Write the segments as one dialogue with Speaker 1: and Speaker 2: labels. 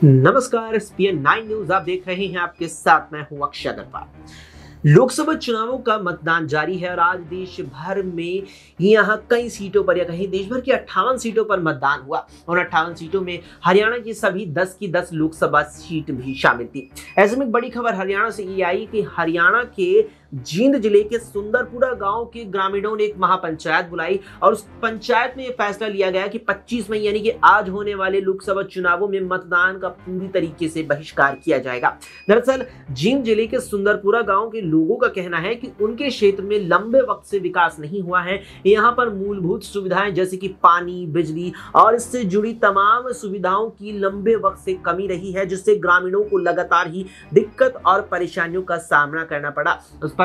Speaker 1: नमस्कार, ESPN 9 news आप देख रहे हैं। आपके साथ मैं हूं अक्षय अग्रवाल। लोकसभा चुनावों का मतदान जारी है और आज देश भर में यहां कई सीटों पर या कहीं देश भर की 58 सीटों पर मतदान हुआ और 58 सीटों में हरियाणा की सभी 10 की 10 लोकसभा सीट भी शामिल थी। ऐसे में एक बड़ी खबर हरियाणा से ये आई कि हरियाणा के जींद जिले के सुंदरपुरा गांव के ग्रामीणों ने एक महापंचायत बुलाई और उस पंचायत में यह फैसला लिया गया कि 25 मई यानी कि आज होने वाले लोकसभा चुनावों में मतदान का पूरी तरीके से बहिष्कार किया जाएगा। दरअसल जींद जिले के सुंदरपुरा गांव के लोगों का कहना है कि उनके क्षेत्र में लंबे वक्त से विकास नहीं हुआ है। यहाँ पर मूलभूत सुविधाएं जैसे कि पानी, बिजली और इससे जुड़ी तमाम सुविधाओं की लंबे वक्त से कमी रही है, जिससे ग्रामीणों को लगातार ही दिक्कत और परेशानियों का सामना करना पड़ा। उस पर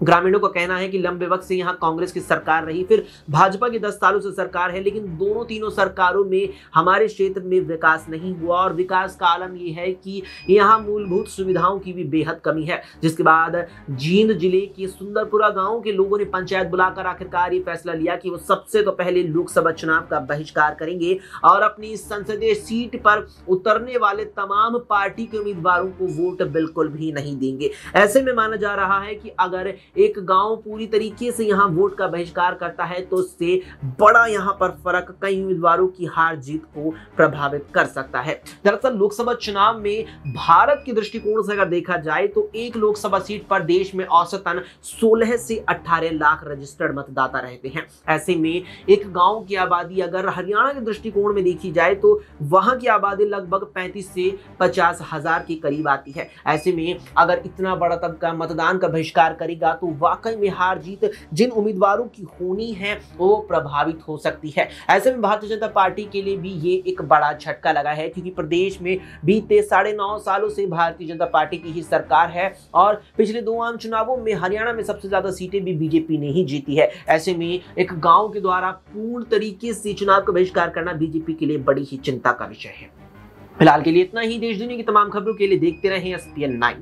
Speaker 1: ग्रामीणों का कहना है कि लंबे वक्त से यहाँ कांग्रेस की सरकार रही, फिर भाजपा की 10 सालों से सरकार है, लेकिन दोनों तीनों सरकारों में हमारे क्षेत्र में विकास नहीं हुआ और विकास का आलम यह है कि यहाँ मूलभूत सुविधाओं की भी बेहद कमी है। जिसके बाद जींद जिले के सुंदरपुरा गांव के लोगों ने पंचायत बुलाकर आखिरकार ये फैसला लिया कि वो सबसे तो पहले लोकसभा चुनाव का बहिष्कार करेंगे और अपनी संसदीय सीट पर उतरने वाले तमाम पार्टी के उम्मीदवारों को वोट बिल्कुल भी नहीं देंगे। ऐसे में माना जा रहा है कि अगर एक गांव पूरी तरीके से यहां वोट का बहिष्कार करता है तो उससे बड़ा यहां पर फर्क कई उम्मीदवारों की हार जीत को प्रभावित कर सकता है। दरअसल लोकसभा चुनाव में भारत के दृष्टिकोण से अगर देखा जाए तो एक लोकसभा सीट पर देश में औसतन 16 से 18 लाख रजिस्टर्ड मतदाता रहते हैं। ऐसे में एक गांव की आबादी अगर हरियाणा के दृष्टिकोण में देखी जाए तो वहां की आबादी लगभग 35 से 50 हजार के करीब आती है। ऐसे में अगर इतना बड़ा तबका मतदान का बहिष्कार करेगा तो वाकई में हार जीत जिन उम्मीदवारों की होनी है वो प्रभावित हो सकती है। ऐसे में भारतीय जनता पार्टी के लिए भी ये एक बड़ा झटका लगा है, क्योंकि प्रदेश में बीते 9.5 सालों से भारतीय जनता पार्टी की ही सरकार है और पिछले 2 आम चुनावों में हरियाणा में सबसे ज्यादा सीटें भी बीजेपी ने ही जीती है। ऐसे में एक गांव के द्वारा पूर्ण तरीके से चुनाव का बहिष्कार करना बीजेपी के लिए बड़ी ही चिंता का विषय है। फिलहाल के लिए इतना ही। देश दुनिया की तमाम खबरों के लिए देखते रहें एसपीएन 9।